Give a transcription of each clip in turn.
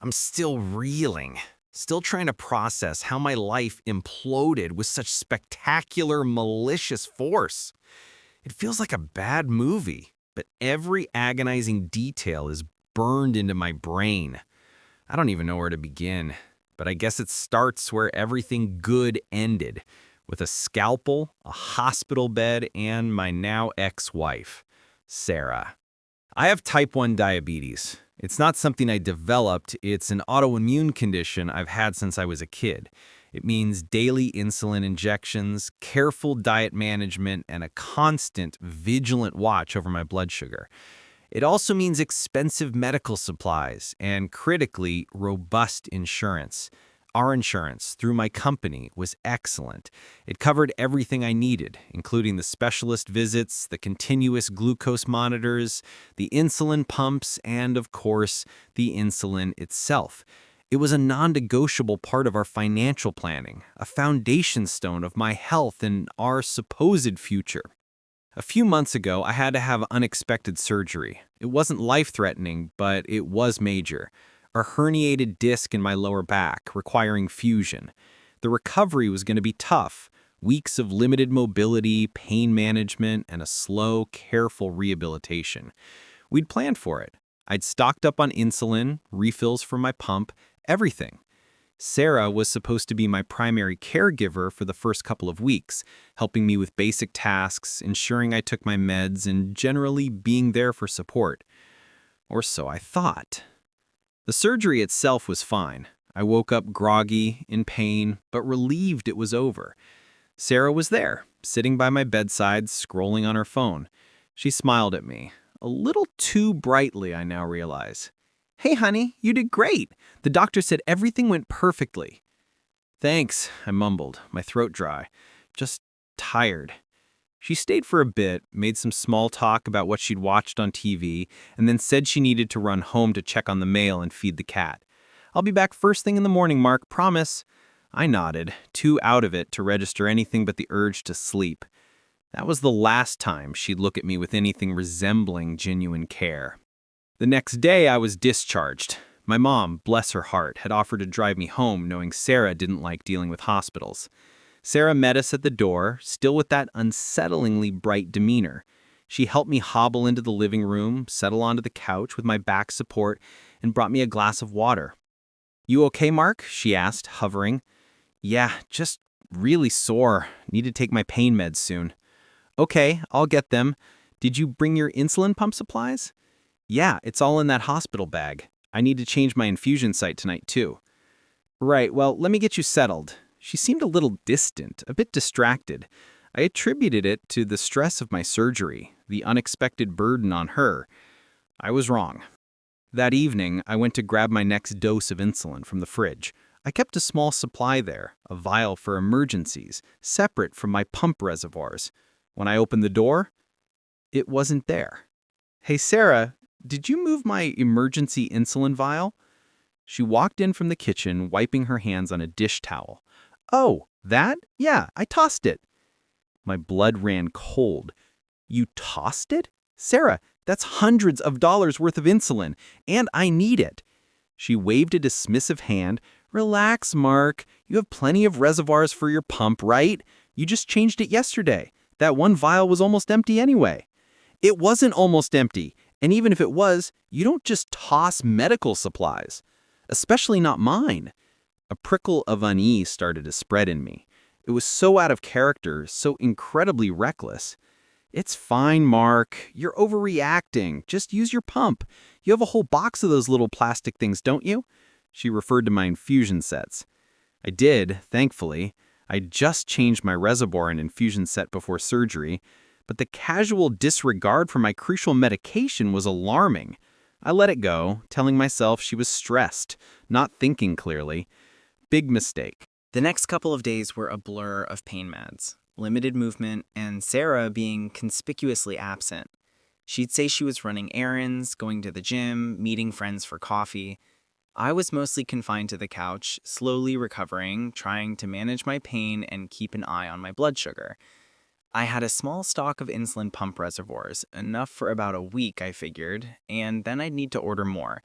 I'm still reeling, still trying to process how my life imploded with such spectacular, malicious force. It feels like a bad movie, but every agonizing detail is burned into my brain. I don't even know where to begin, but I guess it starts where everything good ended, with a scalpel, a hospital bed, and my now ex-wife, Sarah. I have type 1 diabetes. It's not something I developed, it's an autoimmune condition I've had since I was a kid. It means daily insulin injections, careful diet management, and a constant, vigilant watch over my blood sugar. It also means expensive medical supplies and, critically, robust insurance. Our insurance, through my company, was excellent. It covered everything I needed, including the specialist visits, the continuous glucose monitors, the insulin pumps, and, of course, the insulin itself. It was a non-negotiable part of our financial planning, a foundation stone of my health and our supposed future. A few months ago, I had to have unexpected surgery. It wasn't life-threatening, but it was major. A herniated disc in my lower back, requiring fusion. The recovery was going to be tough. Weeks of limited mobility, pain management, and a slow, careful rehabilitation. We'd planned for it. I'd stocked up on insulin, refills for my pump, everything. Sarah was supposed to be my primary caregiver for the first couple of weeks, helping me with basic tasks, ensuring I took my meds, and generally being there for support. Or so I thought. The surgery itself was fine. I woke up groggy, in pain, but relieved it was over. Sarah was there, sitting by my bedside, scrolling on her phone. She smiled at me, a little too brightly, I now realize. "Hey, honey, you did great. The doctor said everything went perfectly." "Thanks," I mumbled, my throat dry. Just tired. She stayed for a bit, made some small talk about what she'd watched on TV, and then said she needed to run home to check on the mail and feed the cat. "I'll be back first thing in the morning, Mark, promise." I nodded, too out of it to register anything but the urge to sleep. That was the last time she'd look at me with anything resembling genuine care. The next day, I was discharged. My mom, bless her heart, had offered to drive me home, knowing Sarah didn't like dealing with hospitals. Sarah met us at the door, still with that unsettlingly bright demeanor. She helped me hobble into the living room, settle onto the couch with my back support, and brought me a glass of water. "You okay, Mark?" she asked, hovering. "Yeah, just really sore. Need to take my pain meds soon." "Okay, I'll get them. Did you bring your insulin pump supplies?" "Yeah, it's all in that hospital bag. I need to change my infusion site tonight, too." "Right, well, let me get you settled." She seemed a little distant, a bit distracted. I attributed it to the stress of my surgery, the unexpected burden on her. I was wrong. That evening, I went to grab my next dose of insulin from the fridge. I kept a small supply there, a vial for emergencies, separate from my pump reservoirs. When I opened the door, it wasn't there. "Hey, Sarah, did you move my emergency insulin vial?" She walked in from the kitchen, wiping her hands on a dish towel. "Oh, that? Yeah, I tossed it." My blood ran cold. "You tossed it? Sarah, that's hundreds of dollars worth of insulin, and I need it." She waved a dismissive hand. "Relax, Mark. You have plenty of reservoirs for your pump, right? You just changed it yesterday. That one vial was almost empty anyway." "It wasn't almost empty, and even if it was, you don't just toss medical supplies. Especially not mine." A prickle of unease started to spread in me. It was so out of character, so incredibly reckless. "It's fine, Mark. You're overreacting. Just use your pump. You have a whole box of those little plastic things, don't you?" She referred to my infusion sets. I did, thankfully. I'd just changed my reservoir and infusion set before surgery, but the casual disregard for my crucial medication was alarming. I let it go, telling myself she was stressed, not thinking clearly. Big mistake. The next couple of days were a blur of pain meds, limited movement, and Sarah being conspicuously absent. She'd say she was running errands, going to the gym, meeting friends for coffee. I was mostly confined to the couch, slowly recovering, trying to manage my pain and keep an eye on my blood sugar. I had a small stock of insulin pump reservoirs, enough for about a week, I figured, and then I'd need to order more.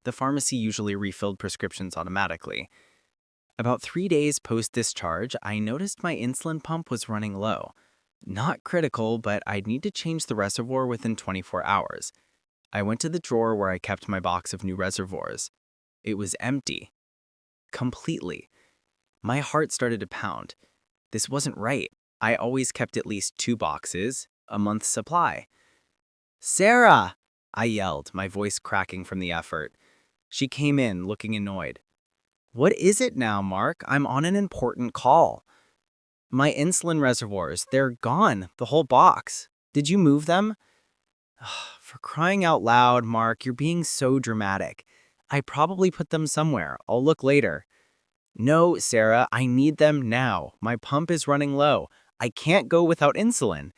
The pharmacy usually refilled prescriptions automatically. About 3 days post-discharge, I noticed my insulin pump was running low. Not critical, but I'd need to change the reservoir within 24 hours. I went to the drawer where I kept my box of new reservoirs. It was empty. Completely. My heart started to pound. This wasn't right. I always kept at least 2 boxes, a month's supply. "Sarah!" I yelled, my voice cracking from the effort. She came in, looking annoyed. "What is it now, Mark? I'm on an important call." "My insulin reservoirs, they're gone, the whole box. Did you move them?" For crying out loud, Mark, you're being so dramatic. I probably put them somewhere. I'll look later. "No, Sarah, I need them now. My pump is running low. I can't go without insulin."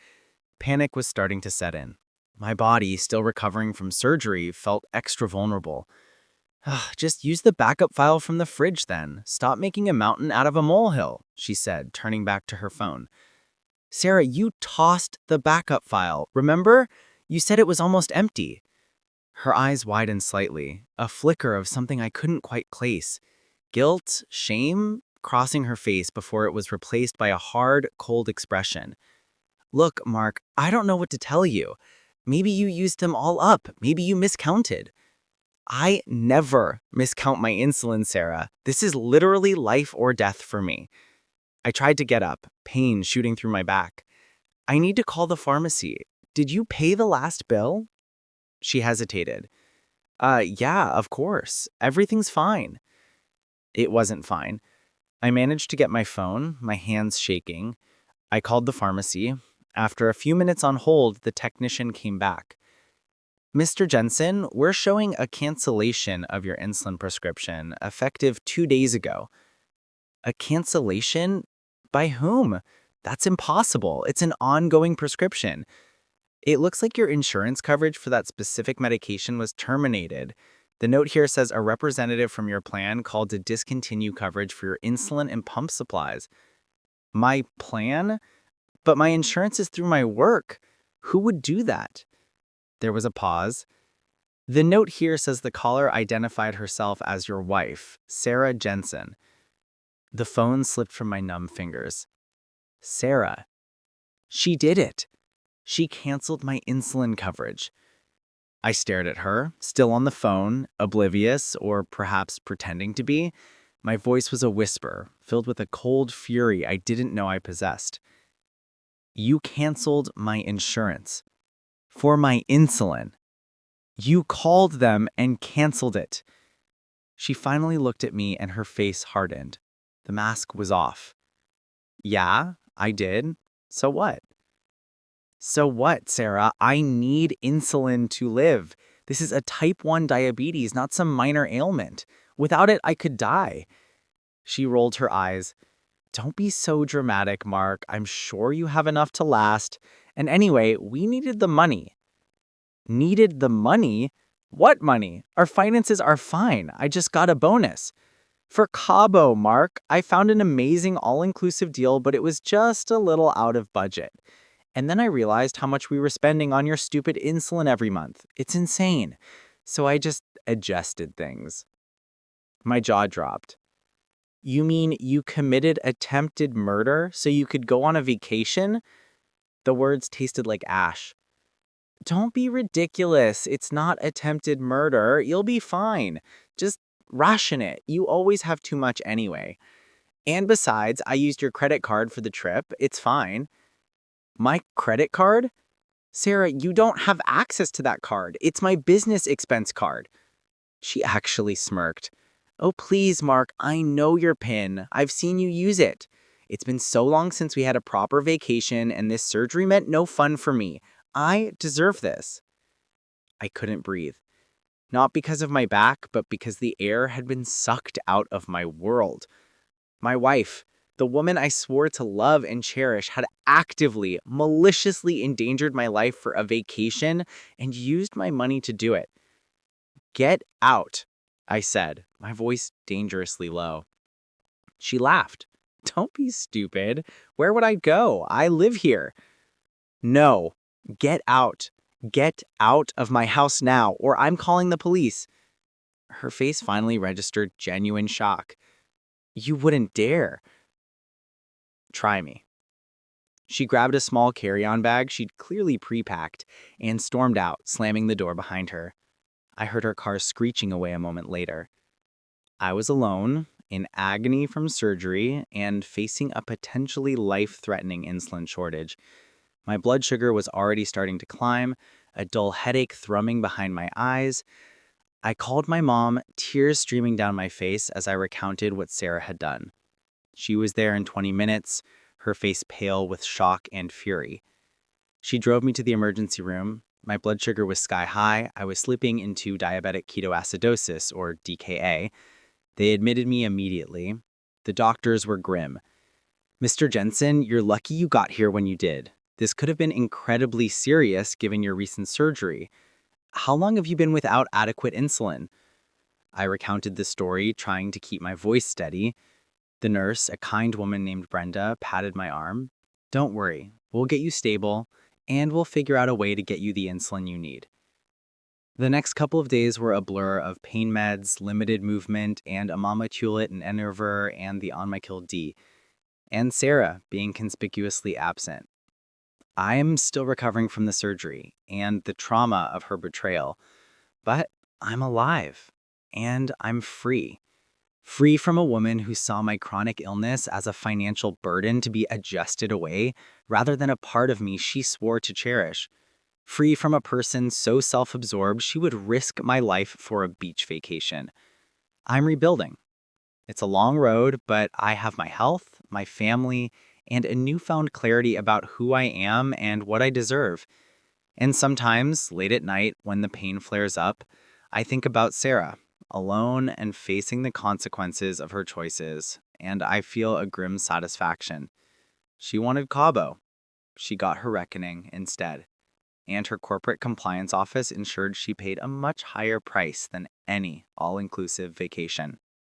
Panic was starting to set in. My body, still recovering from surgery, felt extra vulnerable. "Just use the backup file from the fridge then. Stop making a mountain out of a molehill," she said, turning back to her phone. "Sarah, you tossed the backup file. Remember? You said it was almost empty." Her eyes widened slightly, a flicker of something I couldn't quite place. Guilt, shame, crossing her face before it was replaced by a hard, cold expression. "Look, Mark, I don't know what to tell you. Maybe you used them all up. Maybe you miscounted." "I never miscount my insulin, Sarah. This is literally life or death for me." I tried to get up, pain shooting through my back. "I need to call the pharmacy. Did you pay the last bill?" She hesitated. Yeah, of course. Everything's fine." It wasn't fine. I managed to get my phone, my hands shaking. I called the pharmacy. After a few minutes on hold, the technician came back. "Mr. Jensen, we're showing a cancellation of your insulin prescription, effective 2 days ago." "A cancellation? By whom? That's impossible. It's an ongoing prescription." "It looks like your insurance coverage for that specific medication was terminated. The note here says a representative from your plan called to discontinue coverage for your insulin and pump supplies." "My plan? But my insurance is through my work. Who would do that?" There was a pause. "The note here says the caller identified herself as your wife, Sarah Jensen." The phone slipped from my numb fingers. Sarah. She did it. She canceled my insulin coverage. I stared at her, still on the phone, oblivious, or perhaps pretending to be. My voice was a whisper, filled with a cold fury I didn't know I possessed. "You canceled my insurance. For my insulin. You called them and canceled it." She finally looked at me and her face hardened. The mask was off. "Yeah, I did. So what?" "So what, Sarah? I need insulin to live. This is a type 1 diabetes, not some minor ailment. Without it, I could die." She rolled her eyes. "Don't be so dramatic, Mark. I'm sure you have enough to last. And anyway, we needed the money." "Needed the money? What money? Our finances are fine. I just got a bonus." "For Cabo, Mark. I found an amazing all-inclusive deal, but it was just a little out of budget. And then I realized how much we were spending on your stupid insulin every month. It's insane. So I just adjusted things." My jaw dropped. "You mean you committed attempted murder so you could go on a vacation?" The words tasted like ash. "Don't be ridiculous. It's not attempted murder. You'll be fine. Just ration it. You always have too much anyway. And besides, I used your credit card for the trip. It's fine." "My credit card?" "Sarah, you don't have access to that card. It's my business expense card." She actually smirked. "Oh, please, Mark, I know your PIN. I've seen you use it. It's been so long since we had a proper vacation, and this surgery meant no fun for me. I deserve this." I couldn't breathe. Not because of my back, but because the air had been sucked out of my world. My wife, the woman I swore to love and cherish, had actively, maliciously endangered my life for a vacation and used my money to do it. "Get out," I said, my voice dangerously low. She laughed. "Don't be stupid. Where would I go? I live here." "No, get out. Get out of my house now, or I'm calling the police." Her face finally registered genuine shock. "You wouldn't dare." "Try me." She grabbed a small carry-on bag she'd clearly pre-packed and stormed out, slamming the door behind her. I heard her car screeching away a moment later. I was alone, in agony from surgery, and facing a potentially life-threatening insulin shortage. My blood sugar was already starting to climb, a dull headache thrumming behind my eyes. I called my mom, tears streaming down my face as I recounted what Sarah had done. She was there in 20 minutes, her face pale with shock and fury. She drove me to the emergency room. My blood sugar was sky high. I was slipping into diabetic ketoacidosis, or DKA. They admitted me immediately. The doctors were grim. "Mr. Jensen, you're lucky you got here when you did. This could have been incredibly serious given your recent surgery. How long have you been without adequate insulin?" I recounted the story, trying to keep my voice steady. The nurse, a kind woman named Brenda, patted my arm. "Don't worry, we'll get you stable, and we'll figure out a way to get you the insulin you need." The next couple of days were a blur of pain meds, limited movement, and Amamatulit and Enerver and the On-My-Kill D, and Sarah being conspicuously absent. I am still recovering from the surgery and the trauma of her betrayal, but I'm alive, and I'm free. Free from a woman who saw my chronic illness as a financial burden to be adjusted away rather than a part of me she swore to cherish. Free from a person so self-absorbed she would risk my life for a beach vacation. I'm rebuilding. It's a long road, but I have my health, my family, and a newfound clarity about who I am and what I deserve. And sometimes, late at night, when the pain flares up, I think about Sarah, alone and facing the consequences of her choices, and I feel a grim satisfaction. She wanted Cabo. She got her reckoning instead, and her corporate compliance office ensured she paid a much higher price than any all-inclusive vacation.